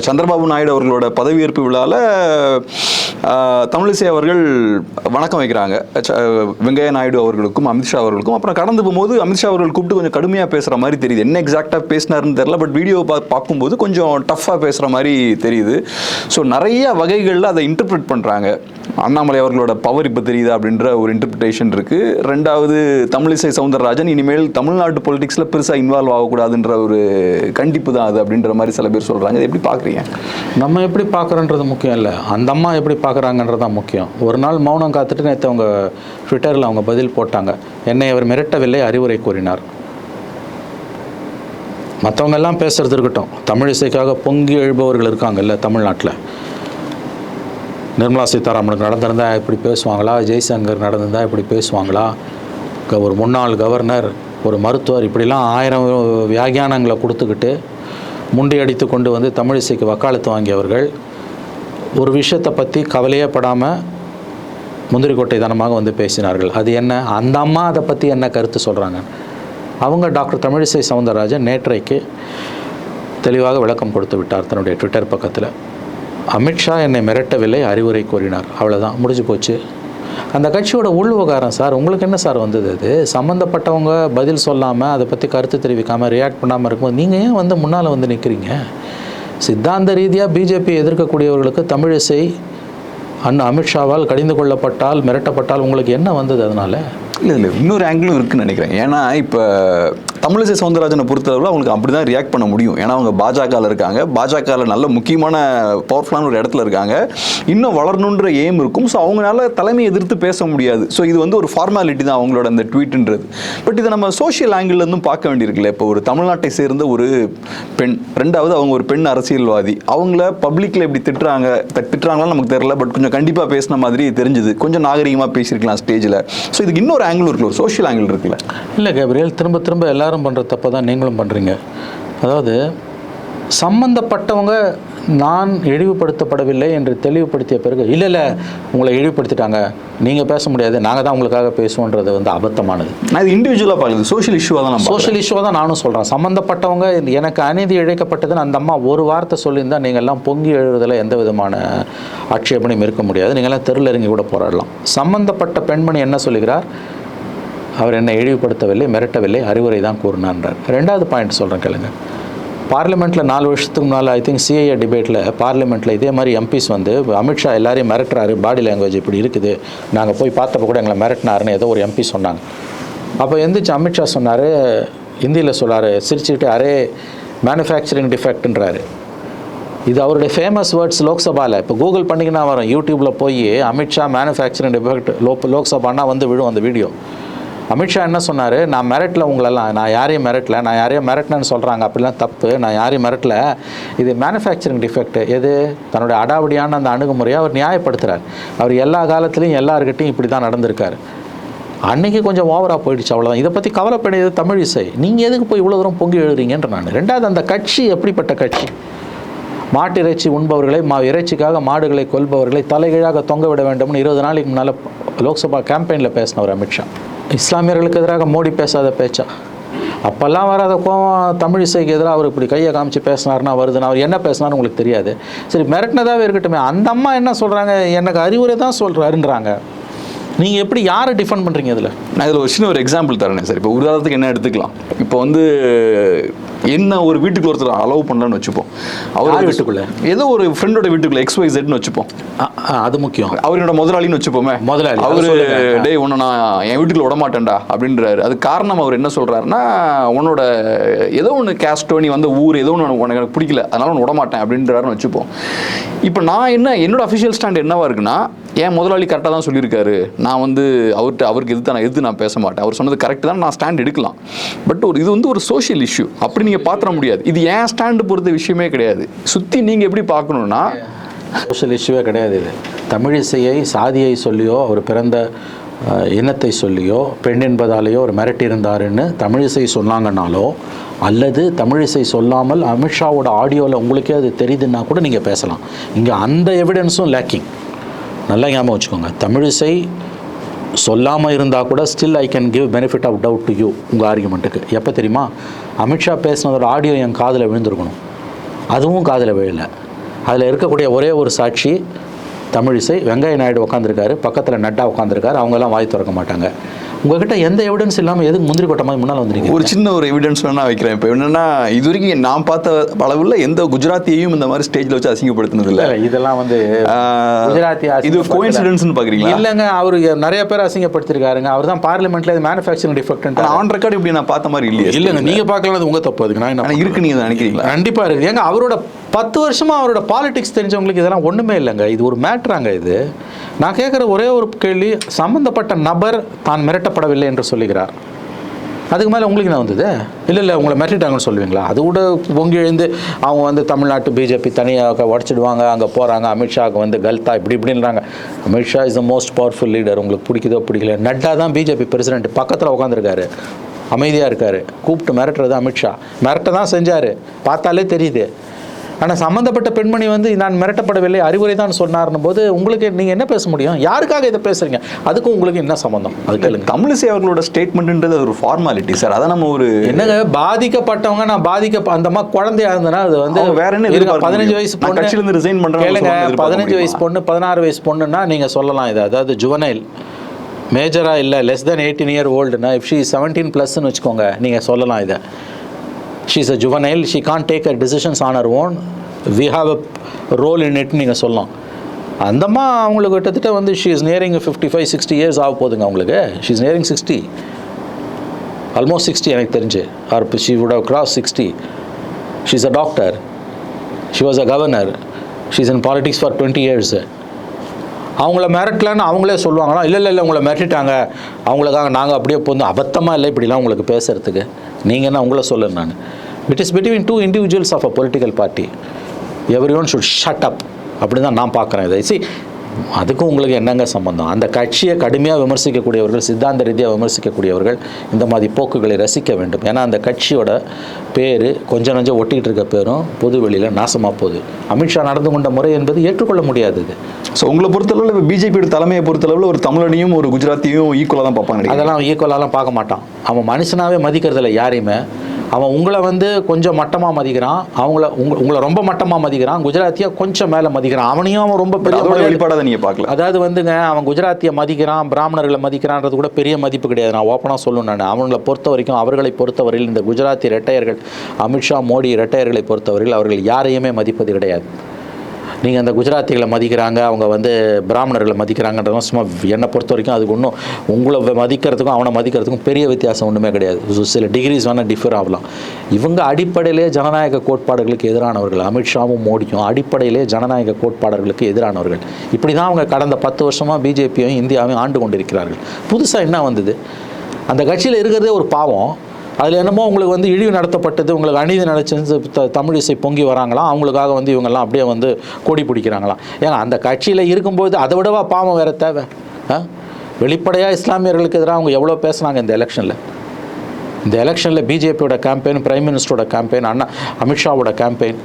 சந்திரபாபு நாயுடு அவர்களோட பதவியேற்பு விழாவில் தமிழிசை அவர்கள் வணக்கம் வைக்கிறாங்க வெங்கையா நாயுடு அவர்களுக்கும் அமித்ஷா அவர்களுக்கும். அப்புறம் கடந்து போகும்போது அமித்ஷா அவர்கள் கூப்பிட்டு கொஞ்சம் கடுமையாக பேசுகிற மாதிரி தெரியுது. என்ன எக்ஸாக்டாக பேசினாருன்னு தெரியல, பட் வீடியோ பார்க்கும்போது கொஞ்சம் டஃப்பாக பேசுகிற மாதிரி தெரியுது. ஸோ நிறைய வகைகளில் அதை இன்டர்பிரட் பண்ணுறாங்க. அண்ணாமலை அவர்களோட பவர் இப்போ தெரியுதா அப்படின்ற ஒரு இன்டர்பிரிட்டேஷன் இருக்குது. ரெண்டாவது, தமிழிசை சவுந்தரராஜன் இனிமேல் தமிழ்நாட்டு பொலிட்டிக்ஸில் பெருசாக இன்வால்வ் ஆகக்கூடாதுன்ற ஒரு கண்டிப்பு தான் அது அப்படின்ற மாதிரி சில பேர் சொல்கிறாங்க. இதை எப்படி பார்க்குறீங்க? நம்ம எப்படி பார்க்குறோன்றது முக்கியம் இல்லை, அந்த அம்மா எப்படி பார்க்குறாங்கன்றது தான் முக்கியம். ஒரு நாள் மௌனம் காத்துட்டு நேற்று அவங்க ட்விட்டரில் அவங்க பதில் போட்டாங்க, என்னை அவர் மிரட்டவில்லை, அறிவுரை கூறினார். மற்றவங்க எல்லாம் பேசுறது இருக்கட்டும், தமிழிசைக்காக பொங்கி எழுபவர்கள் இருக்காங்கல்ல தமிழ்நாட்டில். நிர்மலா சீதாராமனுக்கு நடந்திருந்தால் இப்படி பேசுவாங்களா? ஜெய்சங்கர் நடந்திருந்தால் இப்படி பேசுவாங்களா? ஒரு முன்னாள் கவர்னர், ஒரு மருத்துவர், இப்படிலாம் 1000 வியாகியானங்களை கொடுத்துக்கிட்டு முண்டி அடித்து கொண்டு வந்து தமிழிசைக்கு வக்காலத்து வாங்கியவர்கள் ஒரு விஷயத்தை பற்றி கவலையே படாமல் முந்திரிக்கொட்டை தனமாக வந்து பேசினார்கள். அது என்ன? அந்த அம்மா அதை பற்றி என்ன கருத்து சொல்கிறாங்க? அவங்க டாக்டர் தமிழிசை சவுந்தரராஜன் நேற்றைக்கு தெளிவாக விளக்கம் கொடுத்து விட்டார் தன்னுடைய ட்விட்டர் பக்கத்தில். அமித்ஷா என்னை மிரட்டவில்லை, அறிவுரை கூறினார். அவ்வளோதான், முடிஞ்சு போச்சு. அந்த கட்சியோட உள் விவகாரம் சார். உங்களுக்கு என்ன சார் வந்தது? அது சம்மந்தப்பட்டவங்க பதில் சொல்லாமல், அதை பற்றி கருத்து தெரிவிக்காமல், ரியாக்ட் பண்ணாமல் இருக்கும்போது நீங்கள் ஏன் வந்து முன்னால் வந்து நிற்கிறீங்க? சித்தாந்த ரீதியாக பிஜேபி எதிர்க்கக்கூடியவர்களுக்கு தமிழிசை அமித்ஷாவால் கடிந்து கொள்ளப்பட்டால், மிரட்டப்பட்டால் உங்களுக்கு என்ன வந்தது? அதனால் இல்லை இன்னொரு ஆங்கிளும் இருக்குன்னு நினைக்கிறேன். ஏன்னா இப்போ தமிழிசை சவுந்தரராஜனை பொறுத்தளவில் அவங்களுக்கு அப்படி தான் ரியாக்ட் பண்ண முடியும். ஏன்னா அவங்க பாஜகவில் இருக்காங்க, பாஜகவில் நல்ல முக்கியமான பவர்ஃபுல்லான ஒரு இடத்துல இருக்காங்க, இன்னும் வளரணுன்ற எய்ம் இருக்கும். ஸோ அவங்களால தலைமையை எதிர்த்து பேச முடியாது. ஸோ இது வந்து ஒரு ஃபார்மாலிட்டி தான் அவங்களோட அந்த ட்வீட்டுன்றது. பட் இதை நம்ம சோஷியல் ஆங்கிள்லேருந்தும் பார்க்க வேண்டியிருக்குல்ல. இப்போ ஒரு தமிழ்நாட்டை சேர்ந்த ஒரு பெண், ரெண்டாவது அவங்க ஒரு பெண் அரசியல்வாதி, அவங்கள பப்ளிக்கில் இப்படி திட்டுறாங்களான்னு நமக்கு தெரியல, பட் கொஞ்சம் கண்டிப்பாக பேசின மாதிரி தெரிஞ்சுது. கொஞ்சம் நாகரிகமாக பேசியிருக்கலாம் ஸ்டேஜில். ஸோ இதுக்கு இன்னொரு ஆங்கிள் இருக்குல்ல, ஒரு சோஷியல் ஆங்கிள் இருக்குல்ல. இல்லை கேப்ரியல், திரும்ப திரும்ப எல்லாரும் பண்ணுற தப்பை தான் நீங்களும் பண்ணுறீங்க. அதாவது சம்பந்தப்பட்டவங்க நான் இழிவுபடுத்தப்படவில்லை என்று தெளிவுபடுத்திய பிறகு இல்லை உங்களை இழிவுபடுத்திட்டாங்க, நீங்கள் பேச முடியாது, நாங்கள் தான் உங்களுக்காக பேசுவோன்றது வந்து அபத்தமானது. நான் இது இண்டிவிஜுவலாக பார்க்குறது சோஷியல் இஷ்யூவாக தான் சோஷியல் இஷ்யூவாக தான் நானும் சொல்கிறேன். சம்மந்தப்பட்டவங்க எனக்கு அநீதி இழைக்கப்பட்டதுன்னு அந்த அம்மா ஒரு வார்த்தை சொல்லியிருந்தால் நீங்கள் எல்லாம் பொங்கி எழுதுறதில் எந்த விதமான ஆட்சேபனையும் இருக்க முடியாது. நீங்கள்லாம் தெருவில் இறங்கி கூட போராடலாம். சம்மந்தப்பட்ட பெண்மணி என்ன சொல்லுகிறார்? அவர் என்னை இழிவுபடுத்தவில்லை, மிரட்டவில்லை, அறிவுரை தான் கூறினான்றார். ரெண்டாவது பாயிண்ட் சொல்கிறேன் கேளுங்க. பார்லிமெண்ட்டில் 4 வருஷத்துக்கு முன்னால் ஐ திங்க் சிஐஏ டிபேட்டில் பார்லிமெண்ட்டில் இதே மாதிரி எம்பிஸ் வந்து அமித்ஷா எல்லாரையும் மிரட்டுறாரு, பாடி லாங்குவேஜ் இப்படி இருக்குது, நாங்கள் போய் பார்த்தப்போ கூட எங்களை மிரட்டினாருன்னு ஏதோ ஒரு எம்பி சொன்னாங்க. அப்போ எந்திரிச்சு அமித்ஷா சொன்னார், ஹிந்தியில் சொன்னார், சிரிச்சுக்கிட்டு அரே மேனுஃபேக்சரிங் டிஃபெக்ட்ன்றாரு. இது அவருடைய ஃபேமஸ் வேர்ட்ஸ் லோக்சபாவில். இப்போ கூகுள் பண்ணிங்கன்னா வரும், யூடியூப்பில் போய் அமித்ஷா மேனுஃபேக்சரிங் டிஃபெக்ட் லோக்சபானா வந்து விழும் அந்த வீடியோ. அமித்ஷா என்ன சொன்னார்? நான் மிரட்டல உங்களெல்லாம், நான் யாரையும் மிரட்டல, நான் யாரையும் மிரட்டினேன்னு சொல்கிறாங்க, அப்படிலாம் தப்பு, நான் யாரையும் மிரட்டல, இது மேனுஃபேக்சரிங் டிஃபெக்ட். எது? தன்னுடைய அடாவடியான அந்த அணுகுமுறையை அவர் நியாயப்படுத்துகிறார். அவர் எல்லா காலத்துலேயும் எல்லாருக்கிட்டையும் இப்படி தான் நடந்திருக்காரு. அன்றைக்கி கொஞ்சம் ஓவராக போயிடுச்சு, அவ்வளோதான். இதை பற்றி கவலைப்படையது தமிழிசை. நீங்கள் எதுக்கு போய் இவ்வளோ தூரம் பொங்கி எழுதுறீங்கன்ற நான். ரெண்டாவது, அந்த கட்சி எப்படிப்பட்ட கட்சி? மாட்டு இறைச்சி உண்பவர்களை, இறைச்சிக்காக மாடுகளை கொல்பவர்களை தலைகீழாக தொங்க விட வேண்டும்னு 20 நாளைக்கு முன்னால் லோக்சபா கேம்பெயினில் பேசினவர் அமித்ஷா. இஸ்லாமியர்களுக்கு எதிராக மோடி பேசாத பேச்சா? அப்போல்லாம் வராத கோவம் தமிழிசைக்கு எதிராக அவர் இப்படி கையை காமிச்சு பேசினார்னா வருதுன்னா அவர் என்ன பேசினார்னு உங்களுக்கு தெரியாது. சரி, மிரட்டினதாகவே இருக்கட்டுமே. அந்த அம்மா என்ன சொல்கிறாங்க? எனக்கு அறிவுரை தான் சொல்கிறாருங்கிறாங்க. நீங்கள் எப்படி யாரை டிஃபெண்ட் பண்ணுறீங்க இதில்? நான் இதில் ஒரு சின்ன ஒரு எக்ஸாம்பிள் தரேன் சார். இப்போ உதாரணத்துக்கு என்ன எடுத்துக்கலாம். இப்போ வந்து என்ன ஒரு வீட்டுக்குள்ள ஒருத்தர் அலோவ் பண்ணலான்னு வச்சுப்போம். அவர் வீட்டுக்குள்ளே ஏதோ ஒரு ஃப்ரெண்டோட வீட்டுக்குள்ள XYZன்னு வச்சுப்போம். அது முக்கியம். அவரோட முதலாளின்னு வச்சுப்போமே. முதலாளி அவரு டே ஒன்று நான் என் வீட்டுக்குள்ள விட மாட்டேன்டா அப்படின்றாரு. அது காரணம் அவர் என்ன சொல்கிறாருன்னா, உன்னோட ஏதோ ஒன்று கேஸ்டோ, நீ வந்த ஊர் ஏதோ ஒன்று உனக்கு எனக்கு பிடிக்கல, அதனால ஒன்று விட மாட்டேன் அப்படின்றாருன்னு வச்சுப்போம். இப்போ நான் என்னோட அஃபிஷியல் ஸ்டாண்ட் என்னவா இருக்குன்னா, என் முதலாளி கரெக்டாக தான் சொல்லியிருக்காரு, நான் வந்து அவருக்கு எதிர்த்து நான் பேச மாட்டேன், அவர் சொன்னது கரெக்ட் தான், நான் ஸ்டாண்ட் எடுக்கலாம். பட் இது வந்து ஒரு சோஷியல் இஷ்யூ, அப்படி நீங்கள் பார்த்துட முடியாது. இது ஏன் ஸ்டாண்டு பொறுத்த விஷயமே கிடையாது. சுற்றி நீங்கள் எப்படி பார்க்கணுன்னா, சோஷியல் இஷ்யூவே கிடையாது இது. தமிழிசையை சாதியை சொல்லியோ, அவர் பிறந்த இனத்தை சொல்லியோ, பெண் என்பதாலேயோ ஒரு மிரட்டியிருந்தாருன்னு தமிழிசை சொன்னாங்கன்னாலோ, அல்லது தமிழிசை சொல்லாமல் அமித்ஷாவோட ஆடியோவில் உங்களுக்கே அது தெரியுதுன்னா கூட நீங்கள் பேசலாம். இங்கே அந்த எவிடன்ஸும் லேக்கிங். நல்லா ஞாபகம் வச்சுக்கோங்க. தமிழிசை சொல்லாமல் இருந்தால் கூட still I can give benefit of doubt to you உங்கள் ஆர்குமெண்ட்டுக்கு. எப்போ தெரியுமா? அமித்ஷா பேசினதோட ஆடியோ என் காதில் விழுந்திருக்கணும், அதுவும் காதில் விழலை. அதில் இருக்கக்கூடிய ஒரே ஒரு சாட்சி தமிழிசை, வெங்கைய நாயுடு உட்காந்துருக்காரு, பக்கத்தில் நட்டா உட்காந்துருக்காரு, அவங்கெல்லாம் வாய் திறக்க மாட்டாங்க. உங்ககிட்ட எந்த எவிடன்ஸ் இல்லாமல் எதுக்கு முந்திரி கொட்ட மாதிரி முன்னால் வந்துருக்கீங்க? ஒரு சின்ன ஒரு எவிடன்ஸ் வேணா வைக்கிறேன். இப்போ என்னன்னா, இது வரைக்கும் நான் பார்த்த அளவில் எந்த குஜராத்தியையும் இந்த மாதிரி ஸ்டேஜில் வச்சு அசிங்கப்படுத்தினது இல்லை. இதெல்லாம் வந்து குஜராத்தி இது கோயின்சிடென்ஸ்னு பார்க்குறீங்களா? இல்லைங்க, அவர் நிறைய பேர் அசிங்கப்படுத்திருக்காருங்க. அவர் தான் பார்லிமெண்ட்ல மேனுஃபேக்சரிங் டிஃபெக்ட் ஆன் ரெக்கார்டு இப்படி நான் பார்த்த மாதிரி இல்லையா? இல்லைங்க, நீங்கள் பார்க்கலாம், அது உங்கள் தப்பு. அதுக்கு நான் இருக்கு, நீங்கள் நினைக்கிறீங்களா? கண்டிப்பாக இருக்குது. ஏங்க அவரோட 10 வருஷமா அவரோட பாலிடிக்ஸ் தெரிஞ்சவங்களுக்கு இதெல்லாம் ஒன்றுமே இல்லைங்க. இது ஒரு மேட்ராங்க இது. நான் கேட்குற ஒரே ஒரு கேள்வி, சம்மந்தப்பட்ட நபர் தான் மிரட்டப்படவில்லை என்று சொல்லுகிறார். அதுக்கு மேலே உங்களுக்கு என்ன வந்தது? இல்லை உங்களை மிரட்டிட்டாங்கன்னு சொல்லுவீங்களா? அது கூட பொங்கி எழுந்து அவங்க வந்து தமிழ்நாட்டு பிஜேபி தனியாக உடச்சிடுவாங்க, அங்கே போகிறாங்க, அமித்ஷாவுக்கு வந்து கல்தா இப்படின்றாங்க. Amit Shah is the most powerful leader. உங்களுக்கு பிடிக்குதோ பிடிக்கல. நட்டா தான் பிஜேபி பிரசிடென்ட், பக்கத்தில் உட்காந்துருக்காரு, அமைதியாக இருக்கார். கூப்பிட்டு மிரட்டுறது அமித்ஷா. மிரட்ட தான் செஞ்சார், பார்த்தாலே தெரியுது. ஆனால் சம்மந்தப்பட்ட பெண்மணி வந்து நான் மிரட்டப்படவில்லை, அறிவுரை தான் சொன்னார்னும் போது உங்களுக்கு நீங்கள் என்ன பேச முடியும்? யாருக்காக இதை பேசுகிறீங்க? அதுக்கும் உங்களுக்கு என்ன சம்மந்தம்? அது கேளுங்க. தமிழிசை அவர்களோட ஸ்டேட்மெண்ட்ன்றது ஒரு ஃபார்மாலிட்டி சார். அதான் நம்ம ஒரு என்னங்க பாதிக்கப்பட்டவங்க, நான் அந்த மாதிரி குழந்தையா இருந்தேன்னா அது வந்து வேற என்ன, 15 வயசு பொண்ணு கட்சியிலிருந்து ரிசைன் பண்ணுறாங்க. கேளுங்க, 15 வயசு பொண்ணு 16 வயசு பொண்ணுன்னா நீங்கள் சொல்லலாம் இது, அதாவது ஜுவனைல் மேஜராக இல்லை, லெஸ் தென் 18 year oldனா, இஃப் ஷீ 17+ வச்சுக்கோங்க, நீங்கள் சொல்லலாம் இதை. She is a juvenile, she can't take her decisions on her own, we have a role in it நீங்கள் சொல்லலாம். அந்தம்மா அவங்களுக்கு கிட்டத்தட்ட வந்து she is nearing 55-60 years ஆக போகுதுங்க அவங்களுக்கு. she is nearing 60, almost 60 எனக்கு தெரிஞ்சு, or she would have crossed 60. she is a doctor, she was a governor, she is in politics for 20 years. அவங்கள மிரட்டலான்னு அவங்களே சொல்லுவாங்களா? இல்லை உங்களை மிரட்டிட்டாங்க, அவங்களுக்காக நாங்கள் அப்படியே போந்து அபத்தமாக இல்லை இப்படிலாம் உங்களுக்கு பேசுகிறதுக்கு. நீங்கள் என்ன உங்களை சொல்லுங்க நான். It is between 2 individuals of a political party. Everyone should shut up. அப்படி தான் நான் பார்க்குறேன் இதை. அதுக்கும் உங்களுக்கு என்னங்க சம்பந்தம்? அந்த கட்சியை கடுமையாக விமர்சிக்கக்கூடியவர்கள், சித்தாந்த ரீதியாக விமர்சிக்கக்கூடியவர்கள் இந்த மாதிரி போக்குகளை ரசிக்க வேண்டும். ஏன்னா அந்த கட்சியோட பேர் கொஞ்சம் நஞ்சம் ஒட்டிக்கிட்டு இருக்க பேரும் பொது வெளியில் நாசமாக போகுது. அமித்ஷா நடந்து கொண்ட முறை என்பது ஏற்றுக்கொள்ள முடியாதது. ஸோ உங்களை பொறுத்தளவில் பிஜேபியோட தலைமையை பொறுத்தளவில் ஒரு தமிழனையும் ஒரு குஜராத்தியும் ஈக்குவலாக தான் பார்ப்பாங்க. அதெல்லாம் ஈக்குவலாலாம் பார்க்க மாட்டான். அவன் மனுஷனாகவே மதிக்கிறதில்ல யாரையுமே. அவன் உங்களை வந்து கொஞ்சம் மட்டமாக மதிக்கிறான், உங்களை ரொம்ப மட்டமாக மதிக்கிறான், குஜராத்தியை கொஞ்சம் மேலே மதிக்கிறான். அவனையும் அவன் ரொம்ப பெரிய வெளிப்பாடாக நீங்கள் பார்க்கல. அதாவது வந்துங்க, அவன் குஜராத்தியை மதிக்கிறான், பிராமணர்களை மதிக்கிறான்றது கூட பெரிய மதிப்பு கிடையாது. நான் ஓப்பனாக சொல்லணும். நான் அவங்களை பொறுத்த வரைக்கும், அவர்களை பொறுத்தவரையில் இந்த குஜராத்தி ரெட்டையர்கள், அமித்ஷா மோடி ரெட்டையர்களை பொறுத்தவரையில் அவர்கள் யாரையுமே மதிப்பது கிடையாது. நீங்கள் அந்த குஜராத்திகளை மதிக்கிறாங்க, அவங்க வந்து பிராமணர்களை மதிக்கிறாங்கன்றதும் சும்மா என்னை பொறுத்த வரைக்கும் அதுக்கு ஒன்றும் உங்களை மதிக்கிறதுக்கும் அவனை மதிக்கிறதுக்கும் பெரிய வித்தியாசம் ஒன்றுமே கிடையாது. சில டிகிரிஸ் வேணால் டிஃபர் ஆகலாம். இவங்க அடிப்படையிலே ஜனநாயக கோட்பாடுகளுக்கு எதிரானவர்கள். அமித்ஷாவும் மோடியும் அடிப்படையிலே ஜனநாயக கோட்பாடுகளுக்கு எதிரானவர்கள். இப்படி தான் அவங்க கடந்த 10 வருஷமாக பிஜேபியையும் இந்தியாவையும் ஆண்டு கொண்டிருக்கிறார்கள். புதுசாக என்ன வந்தது? அந்த கட்சியில் இருக்கிறதே ஒரு பாவம். அதில் என்னமோ உங்களுக்கு வந்து இழிவு நடத்தப்பட்டது, உங்களுக்கு அநீதி நடச்சு தமிழிசை பொங்கி வராங்களாம், அவங்களுக்காக வந்து இவங்கெல்லாம் அப்படியே வந்து கொடி பிடிக்கிறாங்களாம். ஏன்னா அந்த கட்சியில் இருக்கும்போது அதை விடவா பாவம் வேறு தேவை? வெளிப்படையாக இஸ்லாமியர்களுக்கு எதிராக அவங்க எவ்வளோ பேசுனாங்க இந்த எலெக்ஷனில். இந்த எலெக்ஷனில் பிஜேபியோட கேம்பெயின், பிரைம் மினிஸ்டரோட கேம்பெயின், அமித்ஷாவோட கேம்பெயின்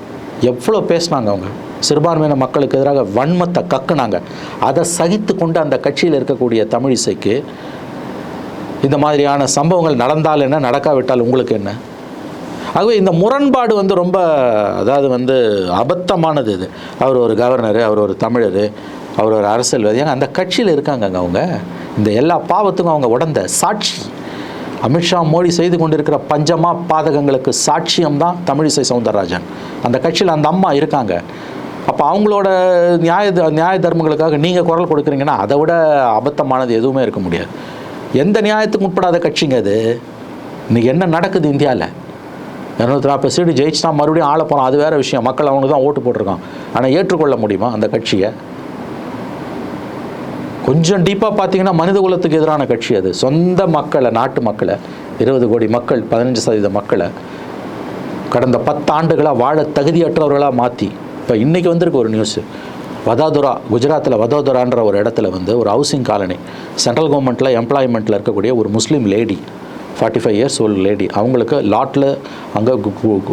எவ்வளோ பேசினாங்க. அவங்க சிறுபான்மையின மக்களுக்கு எதிராக வன்மத்தை கக்குனாங்க. அதை சகித்து கொண்டு அந்த கட்சியில் இருக்கக்கூடிய தமிழிசைக்கு இந்த மாதிரியான சம்பவங்கள் நடந்தால் என்ன, நடக்காவிட்டால் உங்களுக்கு என்ன? ஆகவே இந்த முரண்பாடு வந்து ரொம்ப, அதாவது வந்து அபத்தமானது. இது அவர் ஒரு கவர்னரு, அவர் ஒரு தமிழர், அவர் ஒரு அரசியல்வாதி, அந்த கட்சியில் இருக்காங்க. அவங்க இந்த எல்லா பாவத்துக்கும் அவங்க உடந்த சாட்சி. அமித்ஷா மோடி செய்து கொண்டிருக்கிற பஞ்சமா பாதகங்களுக்கு சாட்சியம்தான் தமிழிசை சவுந்தரராஜன். அந்த கட்சியில் அந்த அம்மா இருக்காங்க. அப்போ அவங்களோட நியாய தர்மங்களுக்காக நீங்கள் குரல் கொடுக்குறீங்கன்னா அதை விட அபத்தமானது எதுவுமே இருக்க முடியாது. எந்த நியாயத்துக்கு உட்படாத கட்சிங்க அது. இன்றைக்கி என்ன நடக்குது இந்தியாவில்? 240 சீட்டு ஜெயிச்சுனா மறுபடியும் ஆள போகிறோம், அது வேறு விஷயம். மக்கள் அவனுக்கு தான் ஓட்டு போட்டிருக்கான். ஆனால் ஏற்றுக்கொள்ள முடியுமா அந்த கட்சியை? கொஞ்சம் டீப்பாக பார்த்தீங்கன்னா மனித குலத்துக்கு எதிரான கட்சி அது. சொந்த மக்களை, நாட்டு மக்களை, 20 கோடி மக்கள், 15% மக்களை கடந்த 10 ஆண்டுகளாக வாழ தகுதியற்றவர்களாக மாற்றி, இப்போ இன்றைக்கி வந்திருக்கு ஒரு நியூஸு, வதோதரா, குஜராத்தில் வதோதரான்ற ஒரு இடத்துல வந்து ஒரு ஹவுசிங் காலனி, சென்ட்ரல் கவர்மெண்ட்டில் எம்ப்ளாய்மெண்ட்டில் இருக்கக்கூடிய ஒரு முஸ்லீம் லேடி, 45 years old லேடி, அவங்களுக்கு லாட்டில் அங்கே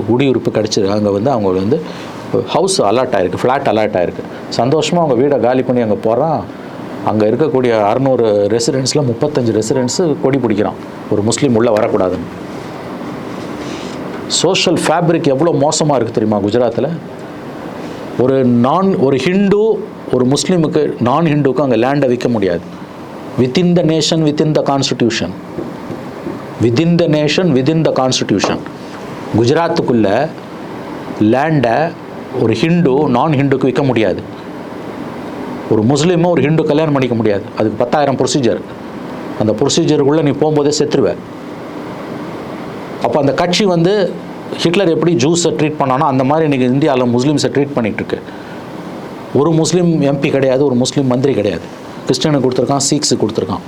குடியுறுப்பு கிடச்சிருக்கு. அங்கே வந்து அவங்க வந்து ஹவுஸ் அலாட் ஆகிருக்கு, ஃப்ளாட் அலாட் ஆகிருக்கு. சந்தோஷமாக அவங்க வீடை காலி பண்ணி அங்கே போகிறான். அங்கே இருக்கக்கூடிய 600 ரெசிடென்ஸில் 35 ரெசிடென்ஸு கொடி பிடிக்கிறான், ஒரு முஸ்லீம் உள்ளே வரக்கூடாதுன்னு. சோஷியல் ஃபேப்ரிக் எவ்வளோ மோசமாக இருக்குது தெரியுமா குஜராத்தில்? ஒரு ஹிந்து ஒரு முஸ்லீமுக்கு நான் ஹிந்துக்கு அங்கே லேண்டை விற்க முடியாது. Within the nation within the constitution, within the nation within the constitution. குஜராத்துக்குள்ள லேண்டை ஒரு ஹிந்து நான் ஹிந்துக்கு விற்க முடியாது. ஒரு முஸ்லீமை ஒரு ஹிந்து கல்யாணம் பண்ணிக்க முடியாது. அதுக்கு 10,000 ப்ரொசீஜர். அந்த ப்ரொசீஜருக்குள்ளே நீ போகும்போதே செத்துருவேன். அப்போ அந்த கட்சி வந்து ஹிட்லர் எப்படி ஜூஸை ட்ரீட் பண்ணானோ அந்த மாதிரி இன்றைக்கி இந்தியாவில் முஸ்லீம்ஸை ட்ரீட் பண்ணிகிட்ருக்கு. ஒரு முஸ்லீம் எம்பி கிடையாது, ஒரு முஸ்லீம் மந்திரி கிடையாது. கிறிஸ்டியனுக்கு கொடுத்துருக்கான், சீக்ஸுக்கு கொடுத்துருக்கான்.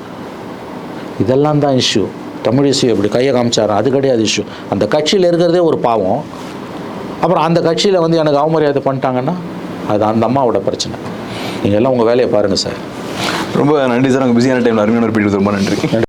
இதெல்லாம் தான் இஷ்யூ. தமிழ் இஷ்யூ எப்படி கையை காமிச்சாரா அது கிடையாது இஷ்யூ. அந்த கட்சியில் இருக்கிறதே ஒரு பாவம். அப்புறம் அந்த கட்சியில் வந்து எனக்கு அவமரியாதை பண்ணிட்டாங்கன்னா அது அந்த அம்மாவோட பிரச்சனை. நீங்கள் எல்லாம் உங்கள் வேலையை பாருங்கள் சார். ரொம்ப நன்றி சார். உங்கள் பிஸியான டைமில் அருமையான ஒரு ரொம்ப நன்றி.